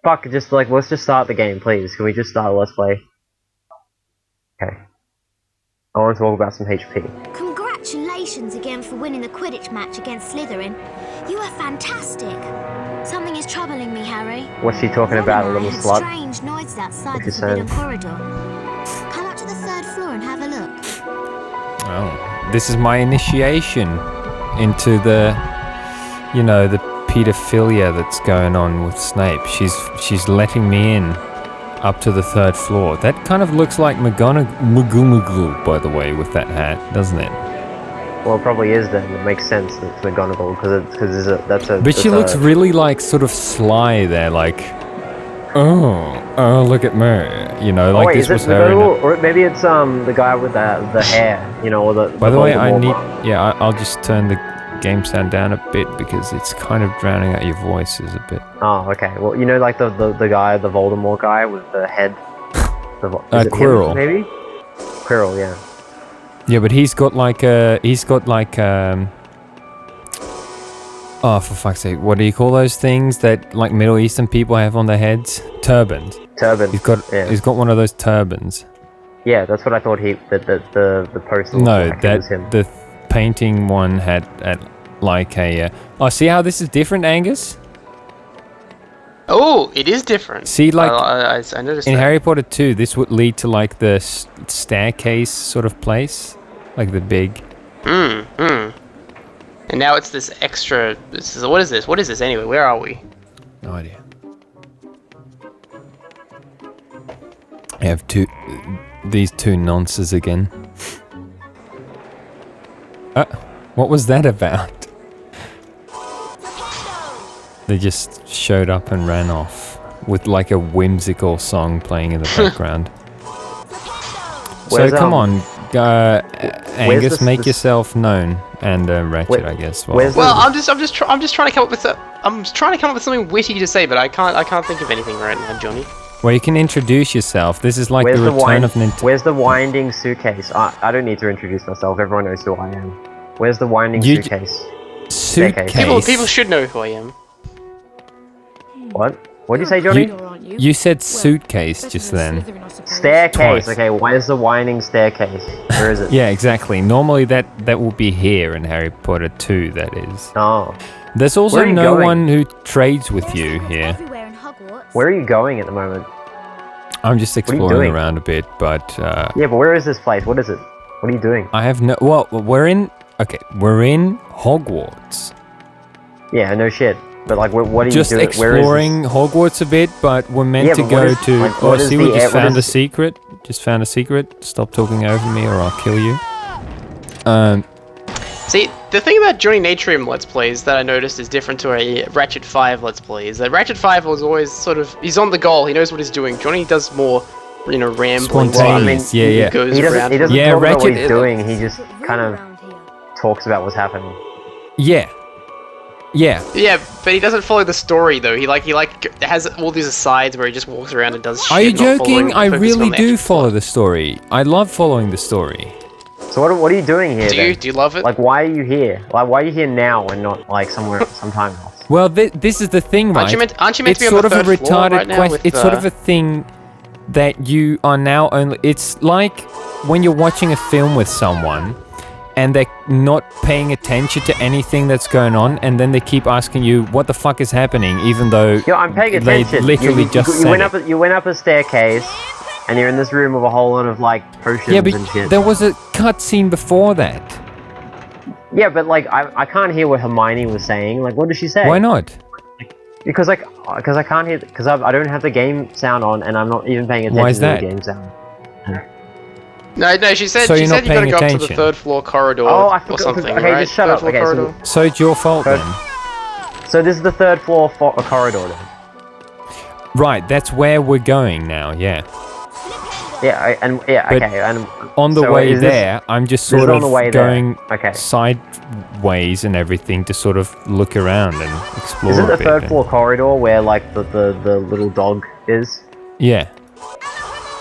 fuck, just like, let's just start the game, please. Can we just start Let's Play? Okay. I want to talk about some HP. Congratulations again for winning the Quidditch match against Slytherin. You are fantastic. Something is troubling me, Harry. What's she talking about, a little slut? Strange noises outside the saying? forbidden corridor. Come up to the 3rd floor and have a look. Oh, this is my initiation into the, you know, the pedophilia that's going on with Snape. She's letting me in up to the 3rd floor. That kind of looks like McGonagall, by the way, with that hat, doesn't it? Well, it probably is then. It makes sense that it's McGonagall because that's a. But she looks really like sort of sly there, like, oh, look at me, you know, like this was her. Or maybe it's the guy with the hair, you know, or the. By the way, I'll just turn the game sound down a bit because it's kind of drowning out your voices a bit. Oh, okay. Well, you know, like the guy, the Voldemort guy with the head. Quirrell. Maybe. Quirrell, yeah. Yeah, but he's got like oh, for fuck's sake, what do you call those things that like Middle Eastern people have on their heads? Turbans. Turban. He's got one of those turbans. Yeah, that's what I thought the poster. No, like that was him. the painting one had like a. Oh, see how this is different, Angus? Oh, it is different. See, like I noticed in that. Harry Potter 2, this would lead to like the staircase sort of place, like the big. And now it's this extra. What is this? What is this anyway? Where are we? No idea. I have these two nonces again. What was that about? They just showed up and ran off with like a whimsical song playing in the background. So come on, Angus, make yourself known, and Ratchet, I guess. Well, I'm just trying to come up with something witty to say, but I can't think of anything right now, Johnny. Well, you can introduce yourself. This is like the return of Nintendo. Where's the winding suitcase? I don't need to introduce myself. Everyone knows who I am. Where's the winding suitcase? Suitcase. People should know who I am. What? What did you say, Johnny? You said suitcase just then. Staircase. Twice. Okay, where's the winding staircase? Where is it? Yeah, exactly. Normally that will be here in Harry Potter 2, that is. Oh. There's also no one who trades with you here. Where are you going at the moment? I'm just exploring around a bit, but... yeah, but where is this place? What is it? What are you doing? I have no... Well, we're in Hogwarts. Yeah, no shit. But like, what are you doing? Just exploring Hogwarts a bit, but we're meant to go to... Like, oh, see, we just found a secret. Just found a secret. Stop talking over me or I'll kill you. See, the thing about Johnny Natrium Let's Plays that I noticed is different to a Ratchet 5 Let's Play is that Ratchet 5 was always sort of... He's on the goal. He knows what he's doing. Johnny does more, you know, rambling. Spontaneous. He doesn't talk about what he's doing. He just kind of talks about what's happening. Yeah. Yeah, but he doesn't follow the story though. He has all these asides where he just walks around and does shit. Are you joking? I really do follow the story. I love following the story. So what are you doing here? Do you love it? Like, why are you here? Like, why are you here now and not like sometime else? Well, this is the thing, right? Aren't you meant to be on the third floor right now? It's sort of a thing that you are now only. It's like when you're watching a film with someone and they're not paying attention to anything that's going on, and then they keep asking you what the fuck is happening, even though I'm paying attention. They literally you went up a staircase, and you're in this room with a whole lot of like potions and shit. There was a cutscene before that. Yeah, but like I can't hear what Hermione was saying. Like, what did she say? Why not? Because I can't hear, because I don't have the game sound on, and I'm not even paying attention to the game sound. No, she said you gotta go up to the third floor corridor or something, okay, right? just shut up. Okay, so it's your fault then. So this is the third floor corridor then? Right, that's where we're going now, yeah. Yeah, okay, and... On the way there, I'm just sort of going okay. sideways and everything to sort of look around and explore Is it a the bit. third floor corridor where, like, the little dog is? Yeah.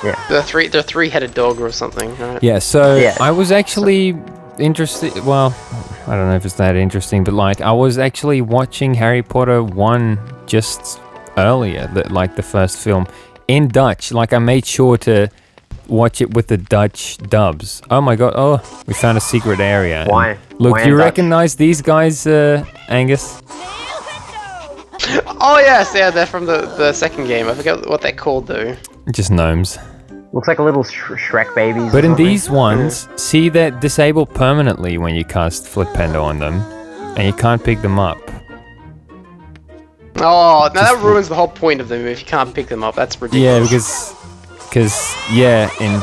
Yeah. The three-headed dog or something, right? Yeah, so I was actually interested... Well, I don't know if it's that interesting, but, like, I was actually watching Harry Potter 1 just earlier, like the first film, in Dutch. Like I made sure to watch it with the Dutch dubs. Oh my god! Oh, we found a secret area. Why? And look, Why you in Dutch? recognize these guys, Angus? Oh yes, yeah, they're from the second game. I forget what they're called though. Just gnomes. Looks like a little Shrek babies. But or in something. these ones, see, they're disabled permanently when you cast Flipendo on them, and you can't pick them up. Oh, now that ruins the whole point of them if you can't pick them up. That's Yeah, ridiculous. because yeah, in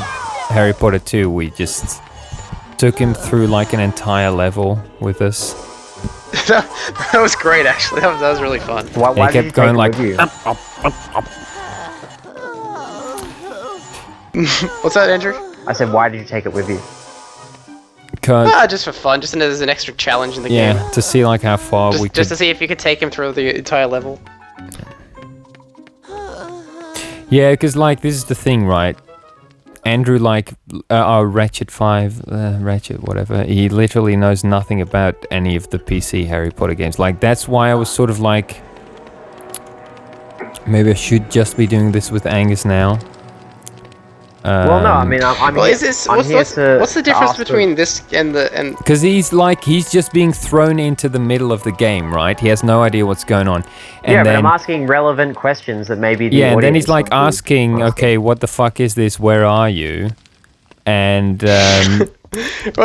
Harry Potter 2, we just took him through like an entire level with us. that was great, actually. That was really fun. Why And he did you kept going take like, it with you? What's that, Andrew? I said, why did you take it with you? Just for fun, just as an extra challenge in the yeah, game. to see like how far we Just could. to see if you could take him through the entire level. Yeah, because like this is the thing, right? Andrew, like our Ratchet 5, Ratchet, whatever, he literally knows nothing about any of the PC Harry Potter games. Like, that's why I was sort of like, maybe I should just be doing this with Angus now. Well, no, I mean, I'm Well, here, is this I'm what's here to the difference ask between this and the because he's just being thrown into the middle of the game, right? He has no idea what's going on. And yeah, but then, I'm asking relevant questions that maybe the yeah, and then audience he's like will be asking, okay, what the fuck is this? Where are you? And Well,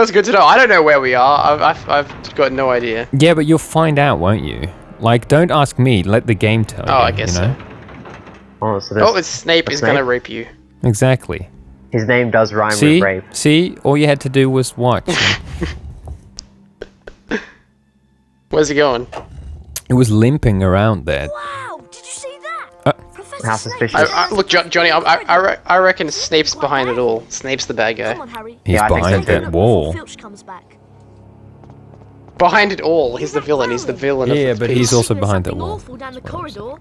it's good to know. I don't know where we are. I've got no idea. yeah, but you'll find out, won't you? Like, don't ask me. Let the game tell you. Oh, I guess you know? Oh, so there's- Oh, it's Snape is gonna rape you. Exactly. his name does rhyme See? with rape. See? All you had to do was watch. Where's he going? It was limping around there. Wow, did you see that? Professor How Snape suspicious. has Look, Johnny, I reckon Snape's behind it all. Snape's the bad Come guy. on, Harry. He's Yeah, I think behind so too. that wall. Filch comes back. Behind it all. He's the villain. He's the villain Yeah, of the but piece. he's also There's behind that something wall. awful down the corridor.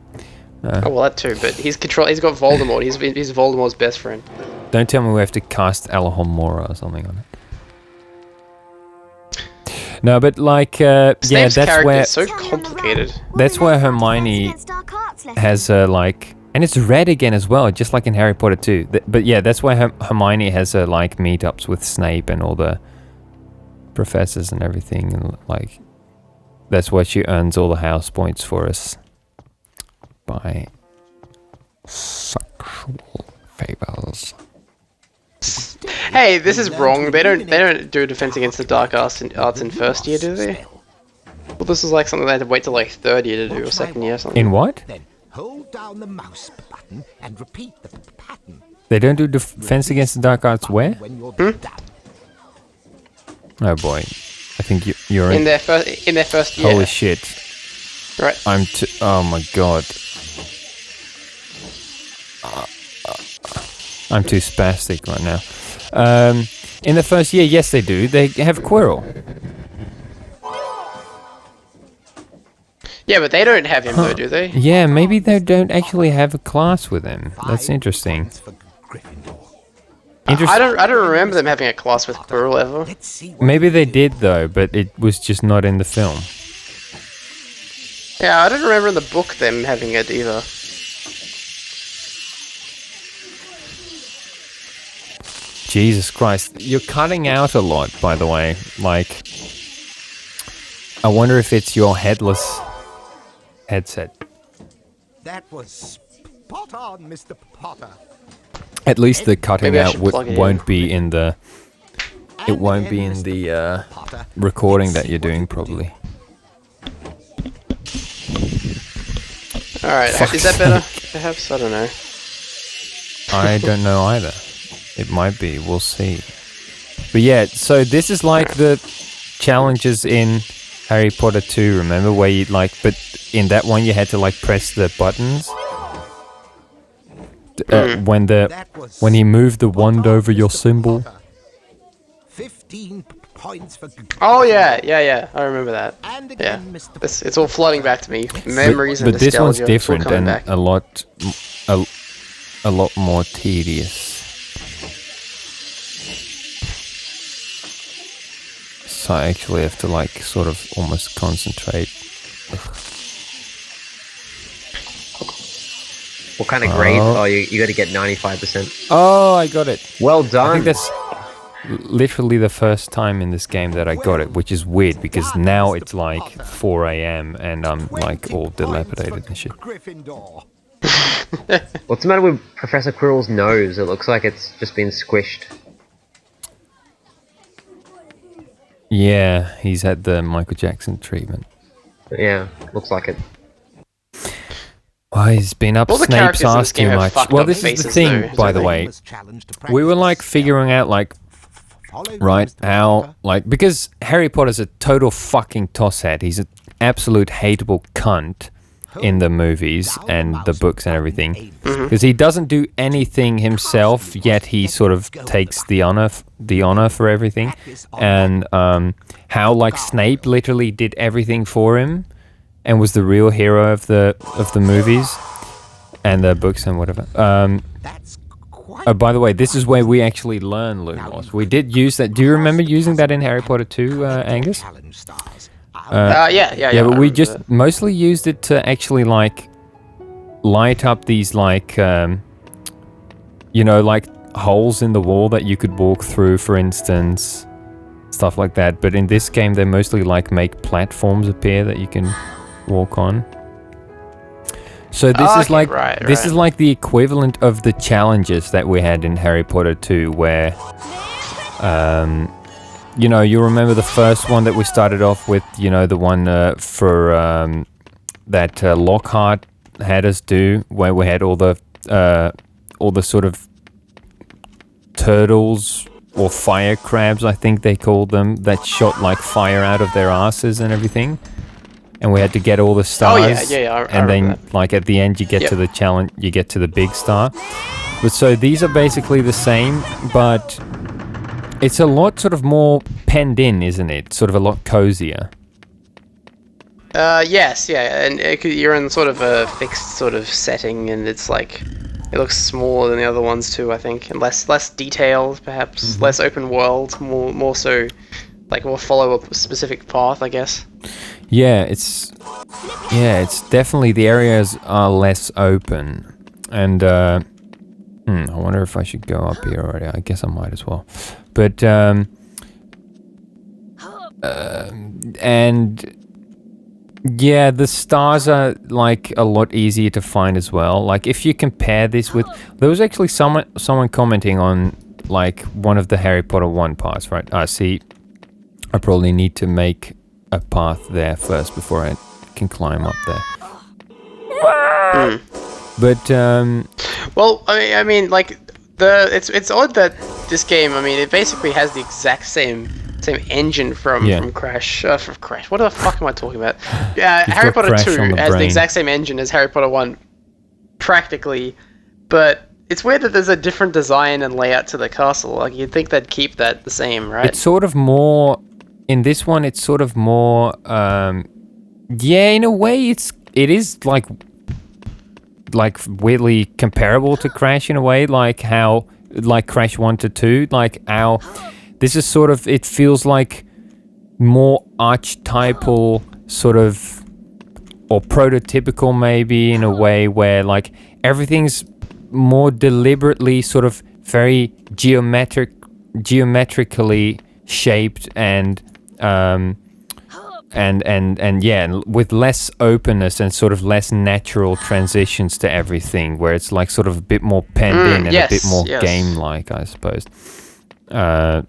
Oh well, that too. But he's He's got Voldemort. He's Voldemort's best friend. Don't tell me we have to cast Alohomora or something on it. No, but like, yeah, Snape's that's character where is so Carry on the road. complicated. We'll That's be where left out to Hermione Defense Against Dark Arts lesson. has like, and it's red again as well, just like in Harry Potter 2. But yeah, that's why Hermione has like meetups with Snape and all the professors and everything, and like, that's why she earns all the house points for us by sexual favors. Hey, this is wrong. They don't do Defense Against the Dark Arts in first year, do they? Well, this is like something they had to wait till like third year to do, or second year or something. In what? Then hold down the mouse button and repeat the pattern. They don't do Defense Against the Dark Arts where? When you're done. Oh boy, I think you're In their first year. Holy shit! Right. Oh my god. I'm too spastic right now. In the first year, yes, they do. They have Quirrell. Yeah, but they don't have him though, do they? Yeah, maybe they don't actually have a class with him. That's interesting. Points for Gryffindor. I don't remember them having a class with Quirrell ever. Let's see what Maybe they did though, but it was just not in the film. Yeah, I don't remember in the book them having it either. Jesus Christ, you're cutting out a lot, by the way. Like, I wonder if it's your headless headset. that was spot on, Mr. Potter. At least the cutting Maybe I out should plug it in. won't be in the. It And won't be again, in Mr. the Potter. recording Let's that see you're what doing, you can probably. Alright, is that better? Perhaps? I don't know. I don't know either. It might be. We'll see. But yeah, so this is like the challenges in Harry Potter 2. Remember where you like, but in that one you had to like press the buttons. When he moved the wand over your symbol. 15 points for Oh yeah, I remember that. And Yeah, again, Mr. it's all flooding back to me. Memories and But this one's nostalgia, it's all different coming and back. a lot more tedious. So I actually have to like sort of almost concentrate. What kind of grade? Oh, you got to get 95%. Oh, I got it. Well I done. think that's literally the first time in this game that I got it, which is weird because now it's like 4 a.m. and I'm like all dilapidated and shit. Gryffindor. What's the matter with Professor Quirrell's nose? It looks like it's just been squished. Yeah, he's had the Michael Jackson treatment. Yeah, looks like it. Oh, he's been up All the Snape's characters in this ass game too have much. fucked Well, up this is the faces, thing, though. by the way. We were like figuring out like, right, how, like, because Harry Potter's a total fucking tosshead. He's an absolute hateable cunt in the movies and the books and everything. Because he doesn't do anything himself, yet he sort of takes the honor for everything. And how like Snape literally did everything for him and was the real hero of the movies and the books and whatever. By the way, this is where we actually learn Lumos. We did use that. Do you remember using that in Harry Potter 2, Angus? Yeah, but we just mostly used it to actually like light up these like like holes in the wall that you could walk through, for instance, stuff like that. But in this game, they mostly like make platforms appear that you can walk on. So this is like this is like the equivalent of the challenges that we had in Harry Potter 2, where you remember the first one that we started off with, the one for that Lockhart had us do, where we had all the sort of turtles or fire crabs, I think they called them, that shot like fire out of their asses and everything. And we had to get all the stars. And then, like at the end, you get to the challenge. You get to the big star. But so these are basically the same, but it's a lot sort of more penned in, isn't it? Sort of a lot cozier. Yes, yeah, and you're in sort of a fixed sort of setting, and it's like it looks smaller than the other ones too, I think, and less detailed, perhaps, less open world, more so like we'll follow a specific path, I guess. Yeah, it's definitely, the areas are less open, and I wonder if I should go up here already. I guess I might as well, but and yeah, the stars are like a lot easier to find as well. Like if you compare this with, there was actually someone commenting on like one of the Harry Potter 1 parts, right? See, I probably need to make a path there first before I can climb up there. But well, I mean, like it's odd that this game. I mean, it basically has the exact same engine from Crash. From Crash. What the fuck am I talking about? Yeah, Harry Potter 2 has the exact same engine as Harry Potter 1, practically, but it's weird that there's a different design and layout to the castle. Like you'd think they'd keep that the same, right? It's sort of more. In this one, it's sort of more, in a way, it is like weirdly comparable to Crash in a way, like how, like Crash 1 to 2, like how this is sort of, it feels like more archetypal sort of, or prototypical maybe in a way where like everything's more deliberately sort of very geometrically shaped and with less openness and sort of less natural transitions to everything, where it's like sort of a bit more penned in and a bit more game-like, I suppose. And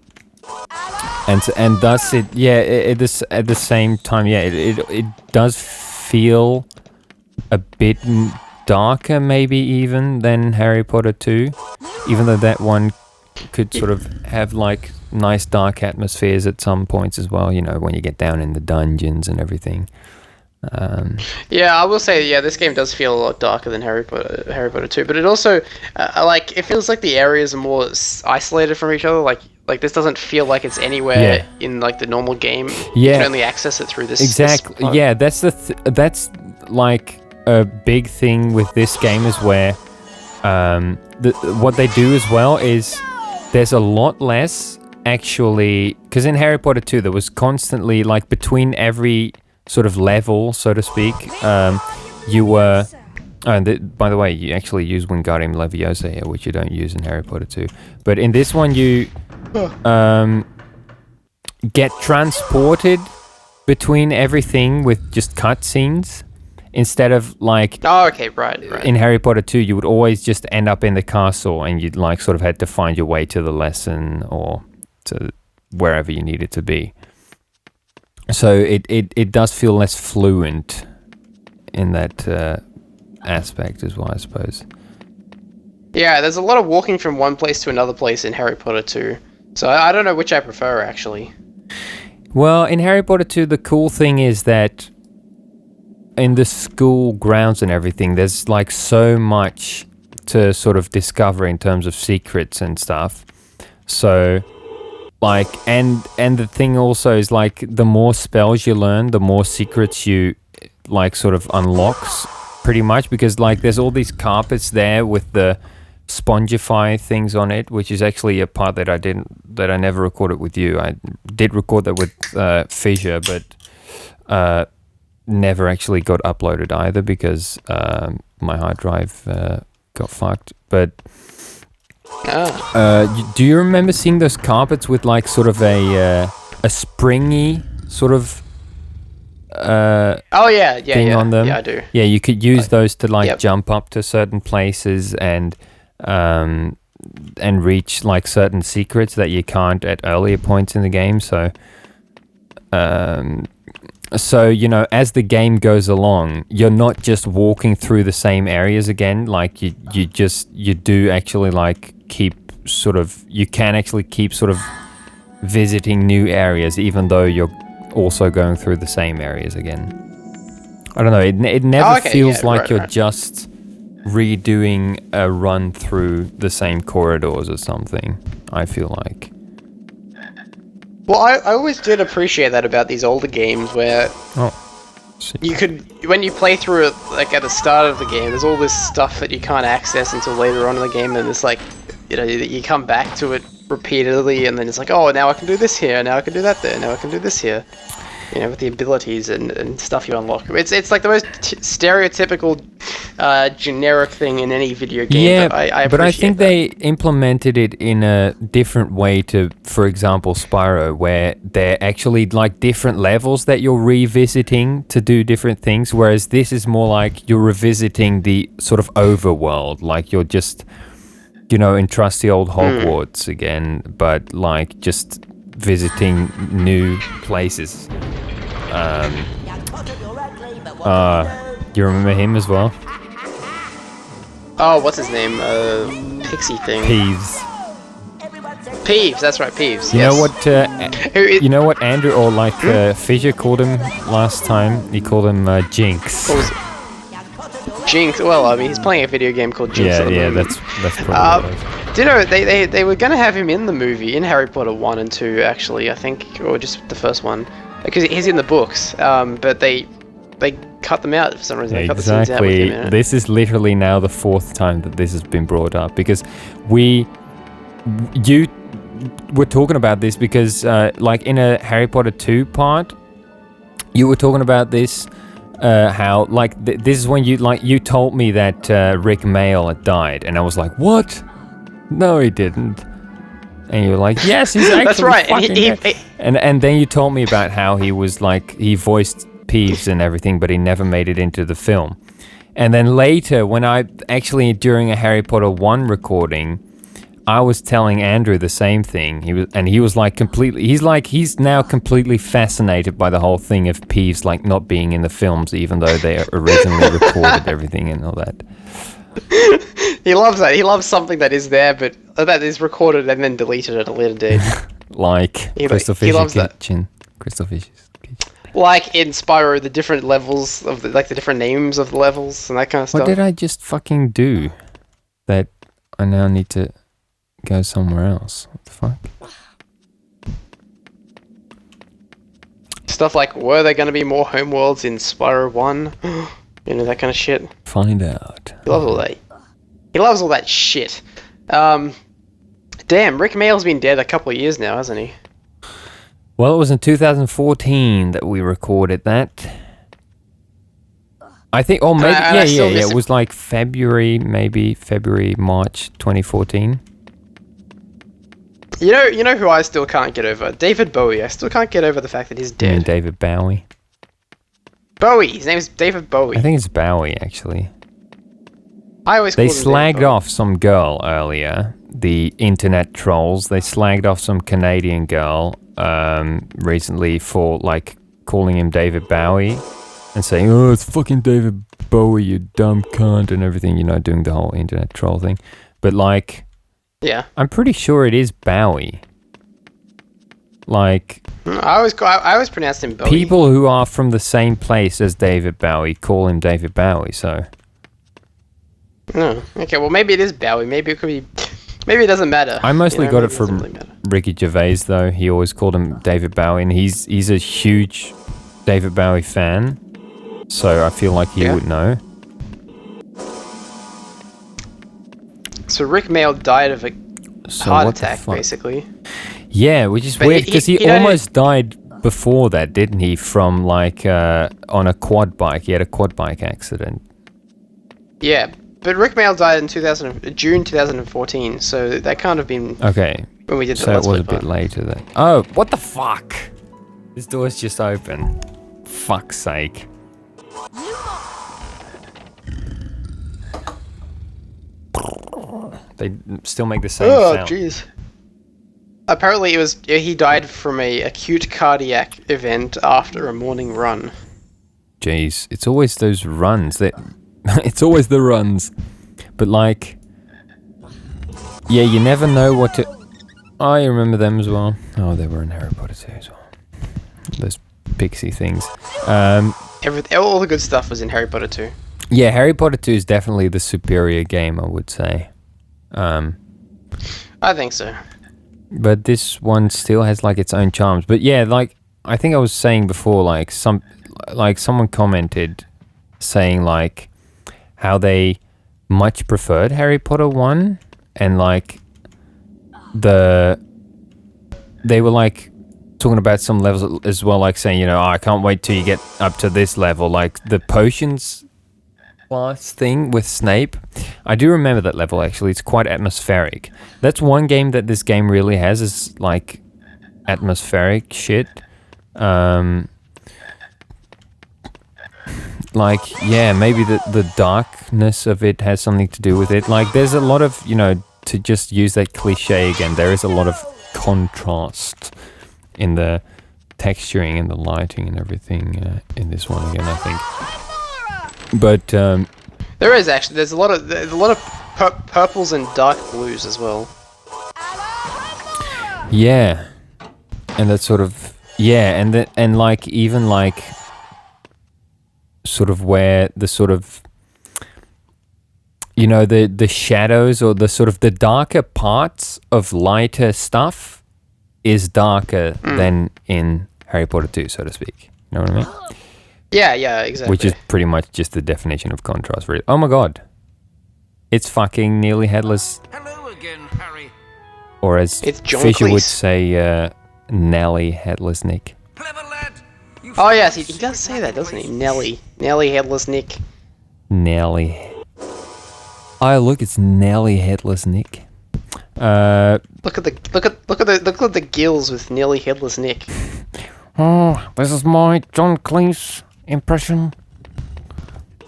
thus at the same time, it does feel a bit darker, maybe even than Harry Potter 2, even though that one could sort of have like nice dark atmospheres at some points as well, when you get down in the dungeons and everything. Yeah, I will say, this game does feel a lot darker than Harry Potter 2, but it also, it feels like the areas are more isolated from each other, like this doesn't feel like it's anywhere in like the normal game. You can only access it through this. Exactly. That's that's like a big thing with this game, is where what they do as well is there's a lot less actually, because in Harry Potter 2 there was constantly like between every sort of level, so to speak, you were Oh, and by the way, you actually use Wingardium Leviosa here, which you don't use in Harry Potter 2. But in this one, you get transported between everything with just cutscenes. Instead of like... Oh, okay, right. In Harry Potter 2, you would always just end up in the castle and you'd like sort of had to find your way to the lesson or to wherever you needed to be. So it does feel less fluent in that aspect as well, I suppose. Yeah, there's a lot of walking from one place to another place in Harry Potter 2. So I don't know which I prefer, actually. Well, in Harry Potter 2, the cool thing is that in the school grounds and everything, there's like so much to sort of discover in terms of secrets and stuff. So like, and the thing also is like the more spells you learn, the more secrets you like sort of unlocks pretty much, because like there's all these carpets there with the spongify things on it, which is actually a part that I never recorded with you. I did record that with Fissure, but never actually got uploaded either because my hard drive got fucked. But do you remember seeing those carpets with like sort of a springy sort of thing on them? Yeah, I do. Yeah, you could use those to like jump up to certain places and reach like certain secrets that you can't at earlier points in the game. So, you know, as the game goes along, you're not just walking through the same areas again. Like you do actually like you can actually keep sort of visiting new areas, even though you're also going through the same areas again. I don't know. It never feels like you're just redoing a run through the same corridors or something, I feel like. Well, I always did appreciate that about these older games where you could, when you play through it, like at the start of the game, there's all this stuff that you can't access until later on in the game, and it's like, you know, you come back to it repeatedly, and then it's like, oh, now I can do this here, now I can do that there, now I can do this here. You know, with the abilities and stuff you unlock. It's like the most stereotypical, generic thing in any video game. Yeah, but I think they implemented it in a different way to, for example, Spyro, where they're actually like different levels that you're revisiting to do different things, whereas this is more like you're revisiting the sort of overworld, like you're just, you know, in trusty old Hogwarts again, but like just visiting new places. You remember him as well? Oh, what's his name? Pixie thing. Peeves, that's right, Peeves. You know what Andrew or like Fissure called him last time? He called him Jinx. Jinx. Well, I mean, he's playing a video game called Jinx. Yeah, that's probably what it is. Do you know they were gonna have him in the movie in Harry Potter 1 and 2 actually, I think, or just the first one, because he's in the books. But they cut them out for some reason. They cut the scenes out with him in it. This is literally now the fourth time that this has been brought up, because you were talking about this because like in a Harry Potter 2 part, you were talking about this. How like this is when you told me that Rick Mayall had died, and I was like, what? No, he didn't. And you were like, yes, he's actually that's right. Fucking and then you told me about how he was like, he voiced Peeves and everything, but he never made it into the film. And then later, when I actually during a Harry Potter 1 recording, I was telling Andrew the same thing. He was like completely. He's now completely fascinated by the whole thing of Peeves like not being in the films, even though they originally recorded everything and all that. He loves that. He loves something that is there, but that is recorded and then deleted at a later date. Like Crystal Fisher's Kitchen. Crystal Fisher's Kitchen. Like in Spyro, the different levels of the different names of the levels and that kind of stuff. What did I just fucking do? That I now need to go somewhere else. What the fuck? Stuff like, were there going to be more homeworlds in Spyro 1? You know, that kind of shit. Find out. He loves all that. He loves all that shit. Damn, Rick Mayall's been dead a couple of years now, hasn't he? Well, it was in 2014 that we recorded that. I think, or maybe, I still miss it him. was like February, March 2014. You know who I still can't get over? David Bowie. I still can't get over the fact that he's You mean dead. David Bowie? Bowie. His name is David Bowie. I think it's Bowie, actually. I always They called him David slagged Bowie. off some girl earlier. The internet trolls. They slagged off some Canadian girl recently for like calling him David Bowie and saying, "Oh, it's fucking David Bowie, you dumb cunt," and everything. You know, doing the whole internet troll thing. But like, Yeah. I'm pretty sure it is Bowie. Like, I always pronounced him Bowie. people who are from the same place as David Bowie call him David Bowie. So. Oh, okay, well maybe it is Bowie. Maybe it could be. Maybe it doesn't matter. I mostly got maybe it doesn't from really matter. Ricky Gervais, though. He always called him David Bowie, and he's a huge David Bowie fan, so I feel like he would know. So Rick Mail died of a So heart what the attack, fuck? basically. Yeah, which is But weird because he died- almost died before that, didn't he? From like on a quad bike. He had a quad bike accident. Yeah, but Rick Mail died in June 2014, so that can't have been Okay, when we did the so it Let's was Play a bit part. later then. Oh, what the fuck? This door's just open. Fuck's sake. They still make the same Oh, sound. jeez. Apparently, he died from a acute cardiac event after a morning run. Jeez, it's always those runs that it's always the runs. But like, yeah, you never know what to. I remember them as well. Oh, they were in Harry Potter 2 as well. Those pixie things. All the good stuff was in Harry Potter 2. Yeah, Harry Potter 2 is definitely the superior game, I would say. I think so. But this one still has like its own charms. But yeah, like I think I was saying before, like someone commented saying like how they much preferred Harry Potter 1 and like they were like talking about some levels as well, like saying, you know, I can't wait till you get up to this level, like the potions class thing with Snape. I do remember that level actually. It's quite atmospheric. That's one game that this game really has, is like atmospheric shit. Like, yeah, maybe the darkness of it has something to do with it. Like, there's a lot of, you know, to just use that cliche again, there is a lot of contrast in the texturing and the lighting and everything in this one again, I think. But There is actually. There's a lot of purples and dark blues as well. yeah, and that sort of and like even like sort of where the sort of, you know, the shadows or the sort of the darker parts of lighter stuff is darker than in Harry Potter 2, so to speak. You know what I mean? Yeah, exactly. Which is pretty much just the definition of contrast, really. Oh my god. It's fucking nearly headless. Hello again, Harry. Or as It's John Fisher would Cleese. say, Nelly Headless Nick. Clever lad. You Oh yes, he does say that, doesn't he? Nelly Headless Nick. Nelly. Oh, look, it's Nelly Headless Nick. Look at the gills with Nelly Headless Nick. Oh, this is my John Cleese impression.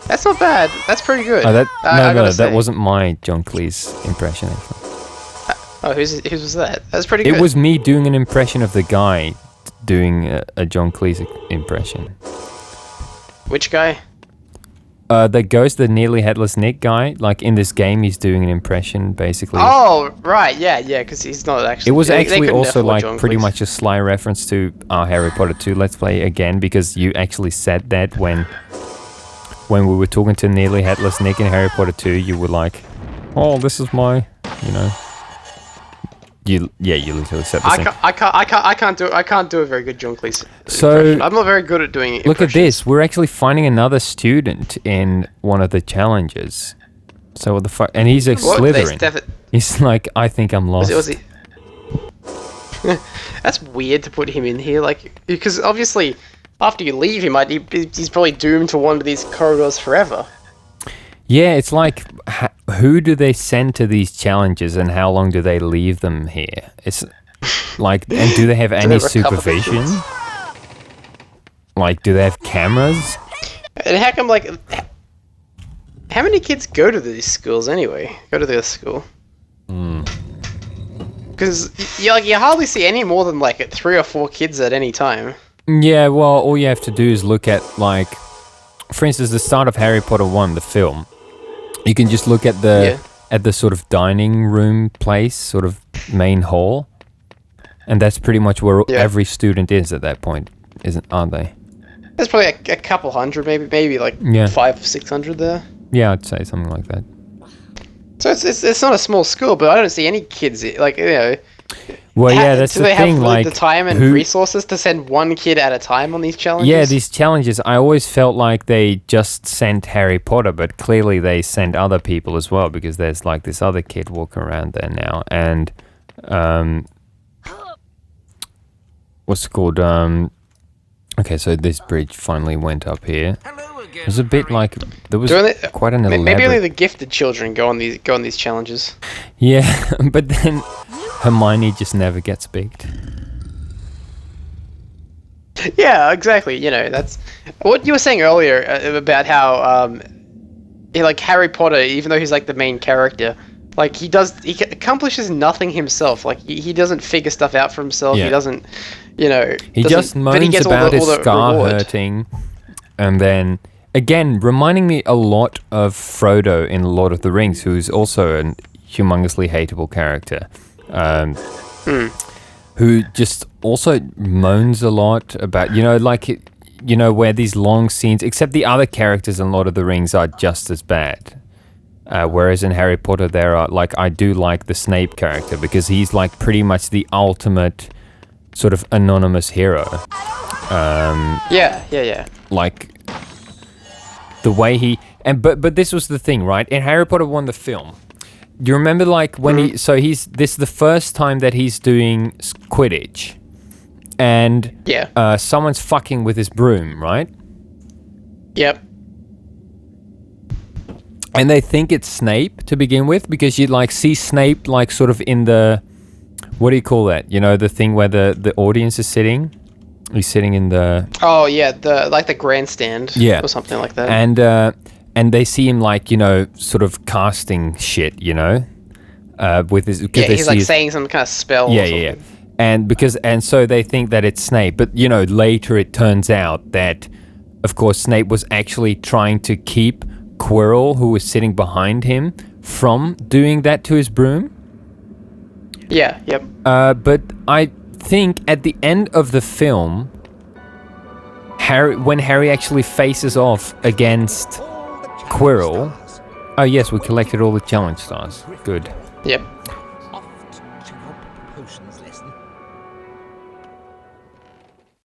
That's not bad. That's pretty good. Oh, that I gotta that say. wasn't my John Cleese impression, actually. Oh, whose was that? That's pretty It good. was me doing an impression of the guy doing a John Cleese impression. Which guy? The ghost, the nearly headless Nick guy, like in this game, he's doing an impression, basically. Oh, right, yeah, because he's not actually. It was they actually couldn't also afford like John pretty Cleese. much a sly reference to our Harry Potter 2 Let's Play again, because you actually said that when we were talking to nearly headless Nick in Harry Potter 2, you were like, "Oh, this is my," you know. You literally said the same. I can't do a very good John Cleese So- impression. I'm not very good at doing Look at impressions. this. We're actually finding another student in one of the challenges. So what the fuck? And he's a What? They Slytherin. He's like, I think I'm lost. Was he? That's weird to put him in here, like, because obviously, after you leave, he's probably doomed to wander these corridors forever. Yeah, it's like, who do they send to these challenges, and how long do they leave them here? It's like, and do they have any supervision? Like, do they have cameras? And how come, like, how many kids go to these schools anyway? Go to their school? Because you hardly see any more than like 3 or 4 kids at any time. Yeah, well, all you have to do is look at, like, for instance, the start of Harry Potter 1, the film. You can just look at the sort of dining room place, sort of main hall, and that's pretty much where every student is at that point, aren't they? There's probably a couple hundred, maybe like 500-600 there. Yeah, I'd say something like that. So it's not a small school, but I don't see any kids like, you know. Well, yeah, that's the thing. Do they have like the time and resources to send one kid at a time on these challenges? Yeah, these challenges. I always felt like they just sent Harry Potter, but clearly they sent other people as well, because there's like this other kid walking around there now, and what's it called? Okay, so this bridge finally went up here. It was a bit like there was quite an elaborate. Maybe only the gifted children go on these challenges. Yeah, but then Hermione just never gets picked. Yeah, exactly. You know, that's what you were saying earlier about how like Harry Potter, even though he's like the main character, like he accomplishes nothing himself. Like he doesn't figure stuff out for himself. Yeah. He doesn't, you know. He just moans about his scar hurting, and then. Again, reminding me a lot of Frodo in Lord of the Rings, who's also a humongously hateable character, who just also moans a lot about, you know, like, you know, where these long scenes, except the other characters in Lord of the Rings are just as bad. Whereas in Harry Potter, there are, like, I do like the Snape character, because he's, like, pretty much the ultimate sort of anonymous hero. Yeah. Like... The way he but this was the thing, right? In Harry Potter 1, the film, do you remember like when this is the first time that he's doing Quidditch, and someone's fucking with his broom, right? Yep. And they think it's Snape to begin with, because you like see Snape like sort of in the, what do you call that? You know, the thing where the audience is sitting. He's sitting in the... Oh, yeah, the grandstand or something like that. And they see him, like, you know, sort of casting shit, you know? With his... he's, like, saying some kind of spell or something. Yeah. And so they think that it's Snape. But, you know, later it turns out that, of course, Snape was actually trying to keep Quirrell, who was sitting behind him, from doing that to his broom. Yeah, yep. But I... think at the end of the film, when Harry actually faces off against Quirrell. Oh yes, we collected all the challenge stars. Good. Yep.